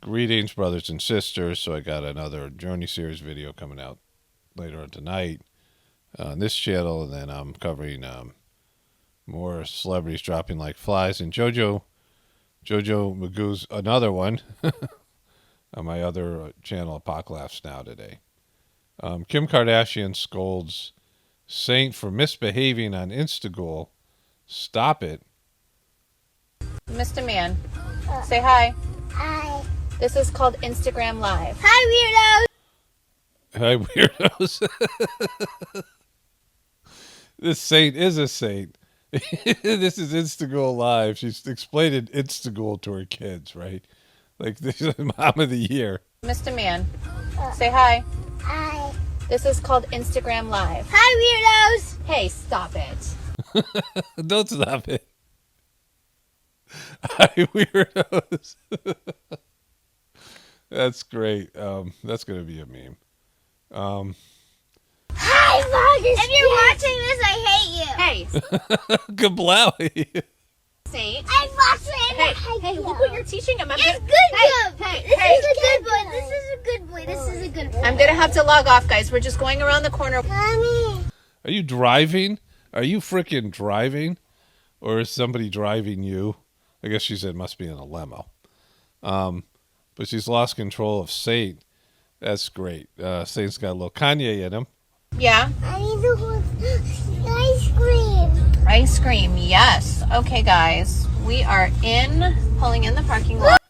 Greetings, brothers and sisters. So I got another Journey series video coming out later on tonight on this channel, and then I'm covering more celebrities dropping like flies, and Jojo Magoo's another one on my other channel, apocalaughsnow, today. Kim Kardashian scolds Saint for misbehaving on Instaghoul. Stop it. Mr. Man, say hi. Hi. This is called Instagram Live. Hi, Weirdos. Hi, Weirdos. This Saint is a saint. This is Instaghoul Live. She's explaining Instaghoul to her kids, right? Like, this is Mom of the Year. Mr. Man, say hi. Hi. This is called Instagram Live. Hi, Weirdos. Hey, stop it. Don't stop it. Hi, Weirdos. That's great. That's going to be a meme. Hi, Vloggers. If you're watching this, I hate you. Hey, Kablowy. Saint. I'm watching. Hey, look what you're teaching him. It's good. Hey, This hey. is a good boy. This is a good boy. This is a good boy. I'm going to have to log off, guys. We're just going around the corner. Mommy. Are you driving? Are you freaking driving? Or is somebody driving you? I guess she said must be in a limo. But she's lost control of Saint. That's great. Saint's got a little Kanye in him. Yeah? I need to hold ice cream. Ice cream, yes. Okay, guys. We are pulling in the parking lot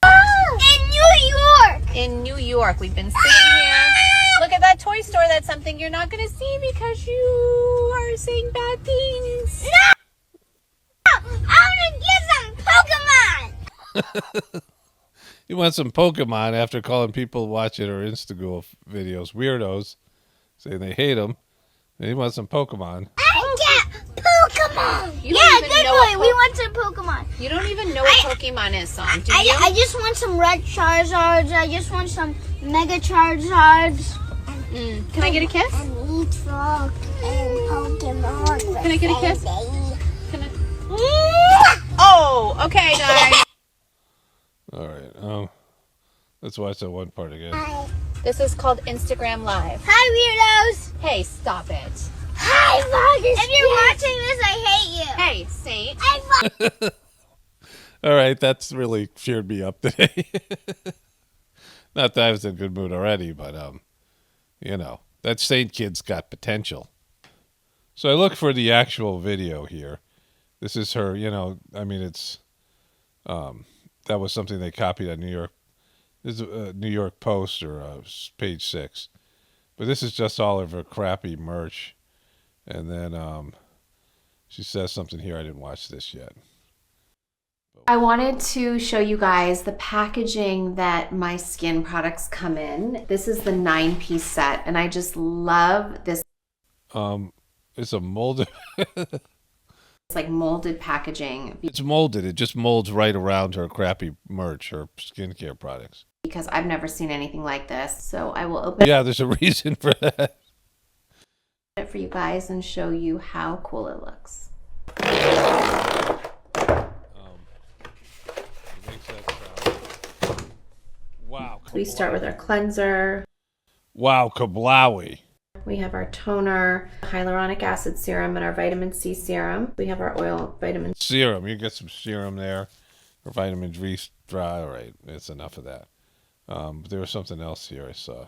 In New York. in New York. We've been sitting here. Look at that toy store. That's something you're not going to see because you are saying bad things. No! I want to get some Pokemon. You want some Pokemon after calling people watching her Instaghoul videos weirdos, saying they hate them. And he wants some Pokemon. I get Pokemon. You don't Yeah, even good know boy. what We want some Pokemon. You don't even know what Pokemon is, son. Do you? I just want some red Charizards. I just want some Mega Charizards. Can I get a kiss? And Eatrock and Pokemon. Can I get a kiss? Can I? Oh, okay, guys. All right. Let's watch that one part again. Hi. This is called Instagram Live. Hi, Weirdos. Hey, stop it. Hi, Vloggers. If you're watching this, I hate you. Hey, Saint. All right. That's really cheered me up today. Not that I was in a good mood already, but, you know, that Saint kid's got potential. So I look for the actual video here. This is her, you know, I mean, it's, that was something they copied on New York. This is a New York Post or page 6. But this is just all of her crappy merch. And then she says something here. I didn't watch this yet. I wanted to show you guys the packaging that my skin products come in. This is the 9-piece set, and I just love this. It's a molded. It's like molded packaging It's molded. It just molds right around her crappy merch, her skincare products. because I've never seen anything like this. So I will open Yeah, there's a reason for that. it for you guys and show you how cool it looks. Wow. We start with our cleanser. Wow, kablowy. We have our toner, hyaluronic acid serum, and our vitamin C serum. We have our oil vitamin. Serum. You get some serum there. Or vitamin D dry. All right. It's enough of that. But there was something else here I saw.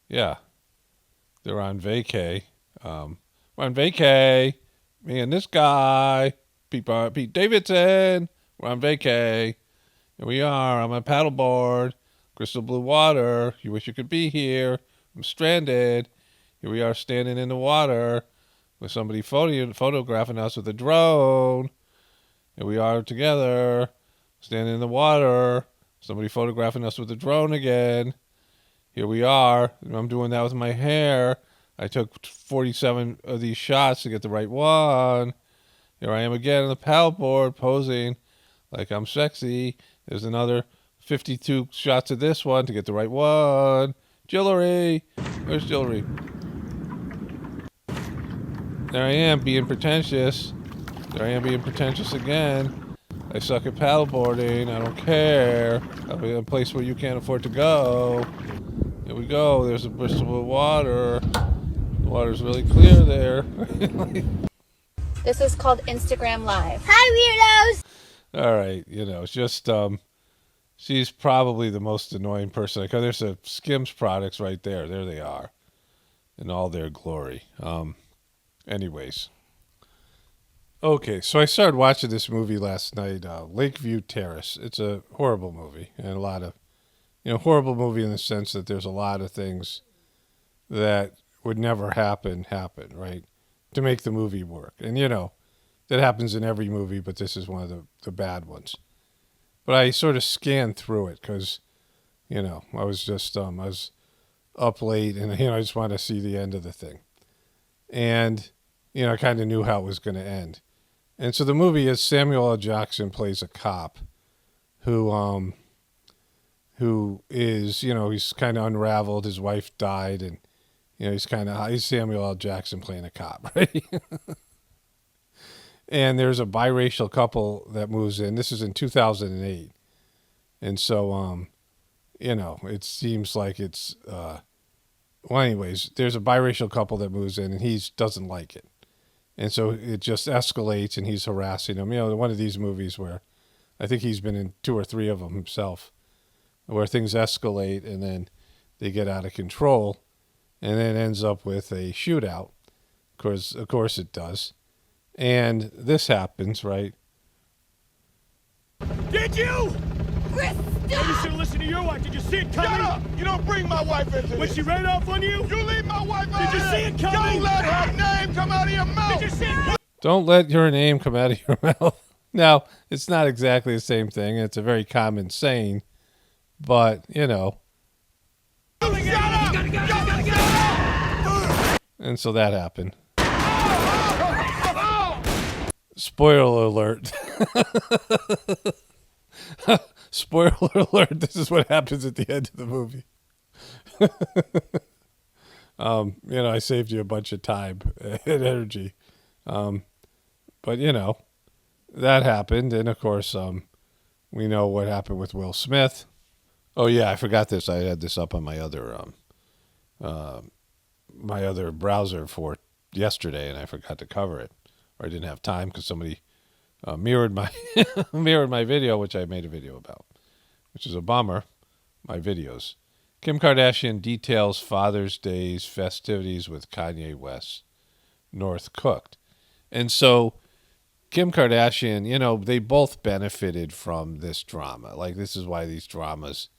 Yeah. They're on vacay. We're on vacay. Me and this guy, Pete Davidson. We're on vacay. Here we are. I'm on a paddleboard. Crystal blue water. You wish you could be here. I'm stranded. Here we are standing in the water with somebody photographing us with a drone. Here we are together, standing in the water. Somebody photographing us with a drone again. Here we are. I'm doing that with my hair. I took 47 of these shots to get the right one. Here I am again on the paddleboard posing like I'm sexy. There's another 52 shots of this one to get the right one. Jewelry. Where's jewelry? There I am being pretentious. There I am being pretentious again. I suck at paddleboarding. I don't care. I'll be in a place where you can't afford to go. Here we go. There's a Bristol of water. The water's really clear there. This is called Instagram Live. Hi, weirdos. All right, it's just she's probably the most annoying person. Because there's a Skims products right there. There they are, in all their glory. Anyways, okay. So I started watching this movie last night, Lakeview Terrace. It's a horrible movie, and a lot of, horrible movie in the sense that there's a lot of things that would never happen, right, to make the movie work. And that happens in every movie, but this is one of the bad ones. But I sort of scanned through it because, I was just, I was up late and, I just wanted to see the end of the thing. And, I kind of knew how it was going to end. And so the movie is Samuel L. Jackson plays a cop who is, he's kind of unraveled. His wife died and, he's Samuel L. Jackson playing a cop, right? And there's a biracial couple that moves in. This is in 2008. And so, it seems like it's, anyways, there's a biracial couple that moves in and he doesn't like it. And so it just escalates and he's harassing them. One of these movies where I think he's been in 2 or 3 of them himself, where things escalate and then they get out of control and then it ends up with a shootout. Of course it does. And this happens, right? Did you? Chris, stop! You should have listened to your wife. Did you see it coming? Shut up! You don't bring my wife into this. When she ran off on you? You leave my wife out. Did you see it coming? Don't let her name come out of your mouth. Did you see it? Don't let your name come out of your mouth. Now, it's not exactly the same thing. It's a very common saying, but, Shut up! And so that happened. Spoiler alert. Spoiler alert. This is what happens at the end of the movie. I saved you a bunch of time and energy. But, that happened. And, of course, we know what happened with Will Smith. Oh, yeah, I forgot this. I had this up on my other browser for yesterday, and I forgot to cover it. Or I didn't have time because somebody mirrored my mirrored my video, which I made a video about, which is a bummer. My videos. Kim Kardashian details Father's Day's festivities with Kanye West. North cooked. And so Kim Kardashian, they both benefited from this drama. Like, this is why these dramas,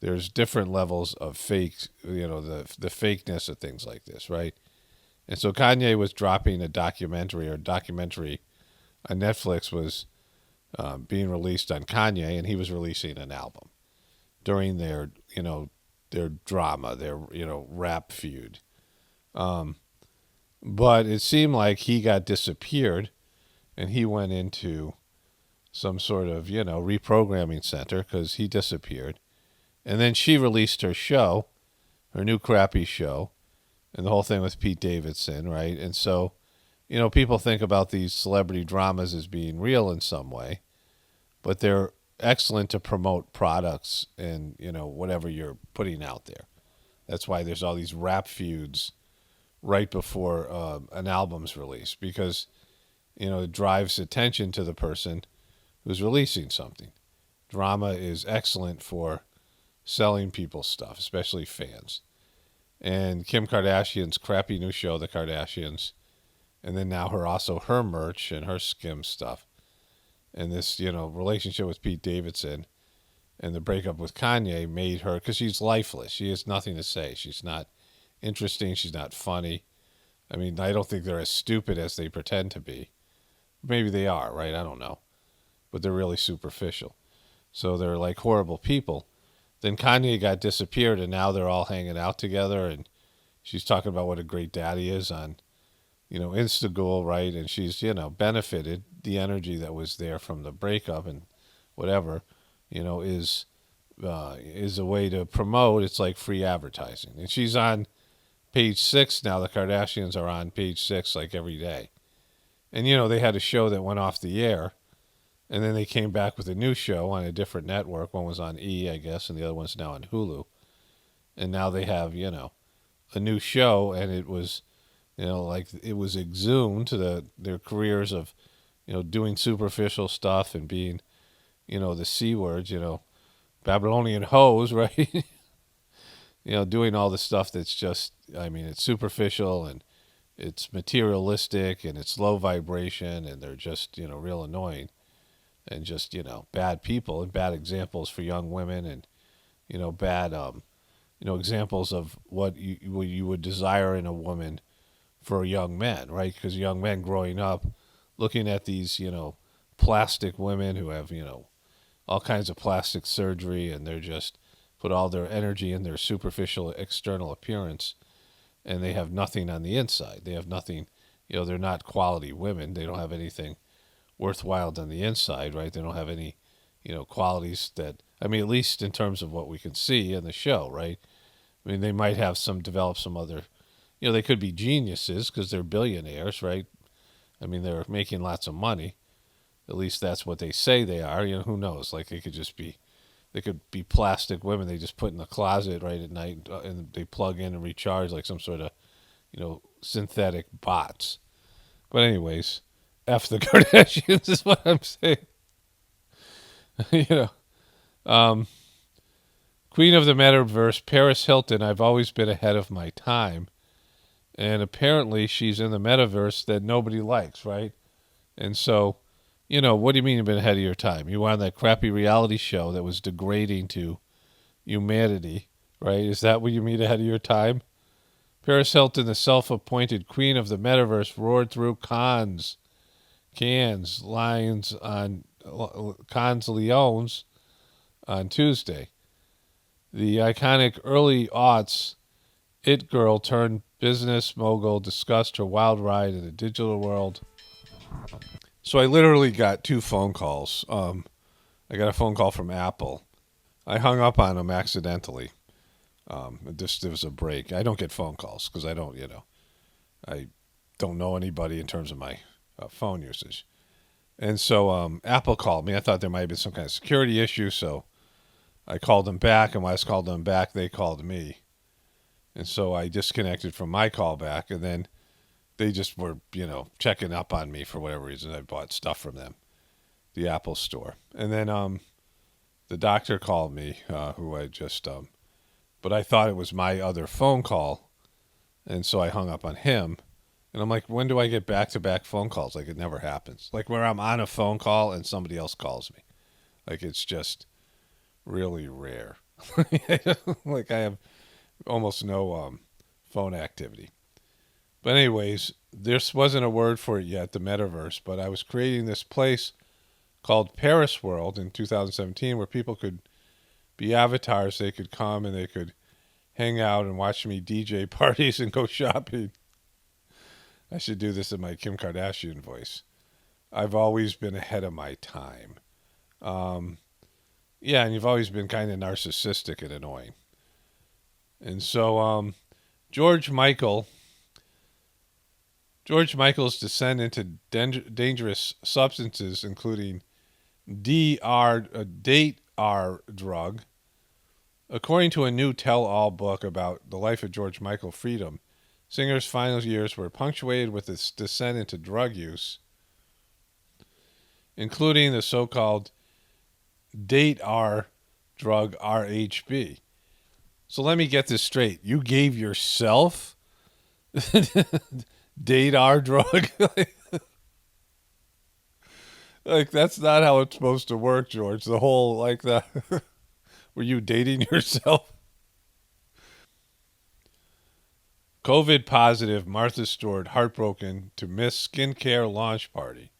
there's different levels of fake, the fakeness of things like this, right? And so Kanye was dropping a documentary on Netflix was being released on Kanye, and he was releasing an album during their drama, their, rap feud. But it seemed like he got disappeared and he went into some sort of, reprogramming center because he disappeared. And then she released her show, her new crappy show, and the whole thing with Pete Davidson, right? And so, people think about these celebrity dramas as being real in some way, but they're excellent to promote products and, whatever you're putting out there. That's why there's all these rap feuds right before an album's released, because, it drives attention to the person who's releasing something. Drama is excellent for selling people stuff, especially fans. And Kim Kardashian's crappy new show, The Kardashians, and then now her merch and her Skim stuff, and this, relationship with Pete Davidson and the breakup with Kanye made her, because she's lifeless. She has nothing to say. She's not interesting. She's not funny. I mean, I don't think they're as stupid as they pretend to be. Maybe they are, right? I don't know. But they're really superficial. So they're like horrible people. Then Kanye got disappeared, and now they're all hanging out together, and she's talking about what a great dad he is on, Instaghoul, right? And she's, benefited the energy that was there from the breakup and whatever, is a way to promote. It's like free advertising. And she's on page 6 now. The Kardashians are on page 6 like every day. And, they had a show that went off the air And then they came back with a new show on a different network. One was on E, I guess, and the other one's now on Hulu. And now they have, a new show, and it was, like it was exhumed to their careers of, doing superficial stuff and being, the C words, Babylonian hoes, right? Doing all the stuff that's just, it's superficial and it's materialistic and it's low vibration and they're just, real annoying and just, bad people and bad examples for young women and, bad, examples of what you would desire in a woman for young men, right? Because young men growing up looking at these, plastic women who have, all kinds of plastic surgery and they're just put all their energy in their superficial external appearance and they have nothing on the inside. They have nothing, they're not quality women. They don't have anything worthwhile on the inside, right? They don't have any, qualities that, at least in terms of what we can see in the show, right? They might have develop some other, they could be geniuses because they're billionaires, right? They're making lots of money. At least that's what they say they are. Who knows? Like they could be plastic women they just put in the closet right at night and they plug in and recharge like some sort of, synthetic bots. But anyways, F the Kardashians is what I'm saying. Queen of the Metaverse, Paris Hilton, I've always been ahead of my time. And apparently she's in the metaverse that nobody likes, right? And so, what do you mean you've been ahead of your time? You were on that crappy reality show that was degrading to humanity, right? Is that what you mean ahead of your time? Paris Hilton, the self-appointed queen of the metaverse, roared through Cannes Lions on Cannes Lions on Tuesday. The iconic early aughts it girl turned business mogul discussed her wild ride in the digital world. So I literally got 2 phone calls. I got a phone call from Apple. I hung up on them accidentally. There was a break. I don't get phone calls because I don't know anybody in terms of my phone usage. And so Apple called me. I thought there might have been some kind of security issue, so I called them back, and when I called them back, they called me. And so I disconnected from my call back, and then they just were, checking up on me for whatever reason. I bought stuff from them, the Apple store. And then the doctor called me, who I just, but I thought it was my other phone call, and so I hung up on him. And I'm like, when do I get back-to-back phone calls? Like, it never happens. Like, where I'm on a phone call and somebody else calls me. Like, it's just really rare. Like, I have almost no phone activity. But anyways, this wasn't a word for it yet, the metaverse, but I was creating this place called Paris World in 2017 where people could be avatars. They could come and they could hang out and watch me DJ parties and go shopping. I should do this in my Kim Kardashian voice. I've always been ahead of my time. Yeah, and you've always been kind of narcissistic and annoying. And so George Michael's descent into dangerous substances, including date R drug. According to a new tell-all book about the life of George Michael Freedom, singer's final years were punctuated with his descent into drug use, including the so-called date R drug RHB. So let me get this straight. You gave yourself date R drug? Like, that's not how it's supposed to work, George. The whole, like, that. Were you dating yourself? COVID positive Martha Stewart heartbroken to miss skincare launch party.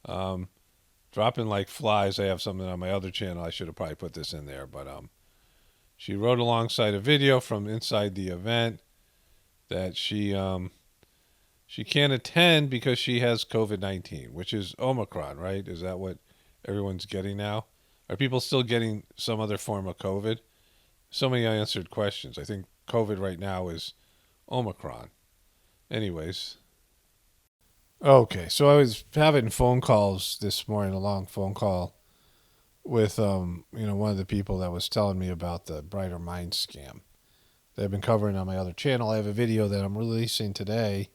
Dropping like flies. I have something on my other channel. I should have probably put this in there, but she wrote alongside a video from inside the event that she can't attend because she has COVID-19, which is Omicron, right? Is that what everyone's getting now? Are people still getting some other form of COVID? So many unanswered questions. I think COVID right now is Omicron. Anyways. Okay, so I was having phone calls this morning, a long phone call with one of the people that was telling me about the Brighter Mind scam that I've been covering on my other channel. I have a video that I'm releasing today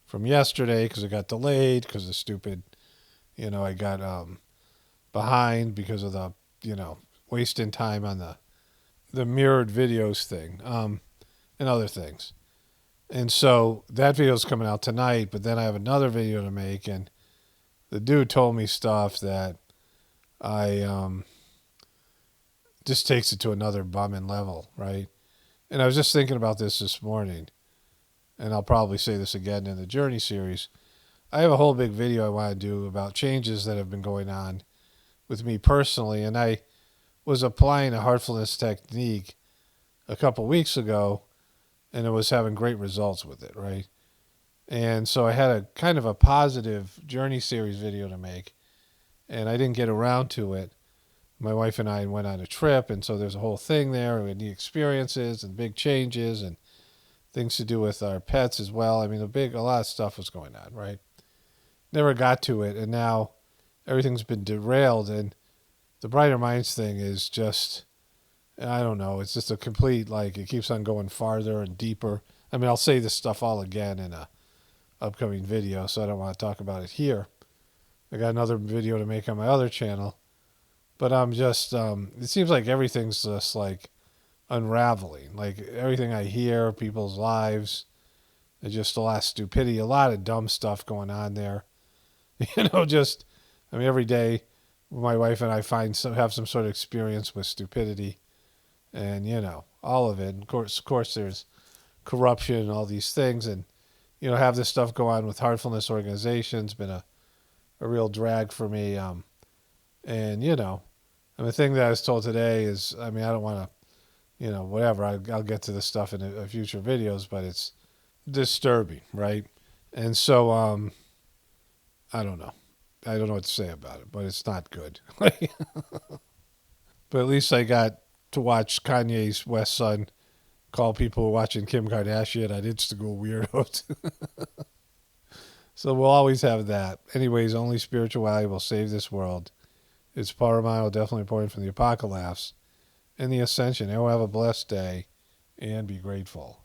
from yesterday because it got delayed because of stupid, I got behind because of the, wasting time on the mirrored videos thing and other things. And so that video is coming out tonight, but then I have another video to make, and the dude told me stuff that I just takes it to another bumming level, right? And I was just thinking about this morning, and I'll probably say this again in the Journey series. I have a whole big video I want to do about changes that have been going on with me personally, and I was applying a heartfulness technique a couple weeks ago, and it was having great results with it, right? And so I had a kind of a positive Journey series video to make, and I didn't get around to it. My wife and I went on a trip, and so there's a whole thing there. We had the experiences and big changes and things to do with our pets as well. I mean, a lot of stuff was going on, right? Never got to it, and now everything's been derailed, and the Brighter Minds thing is just, I don't know, it's just a complete, it keeps on going farther and deeper. I mean, I'll say this stuff all again in a upcoming video, so I don't want to talk about it here. I got another video to make on my other channel, but I'm just, it seems like everything's just unraveling. Like everything I hear, people's lives, there's just a lot of stupidity, a lot of dumb stuff going on there. Every day my wife and I have some sort of experience with stupidity, and all of it. And of course there's corruption and all these things, and have this stuff go on with heartfulness organizations been a real drag for me. And the thing that I was told today is, I don't want to, whatever. I'll get to this stuff in a future videos, but it's disturbing, right? And so I don't know. I don't know what to say about it, but it's not good. But at least I got to watch Kanye's West Son call people watching Kim Kardashian on Instaghoul weirdos. So we'll always have that. Anyways, only spirituality will save this world. It's paramount, definitely important from the apocalaughs and the ascension. Everyone have a blessed day and be grateful.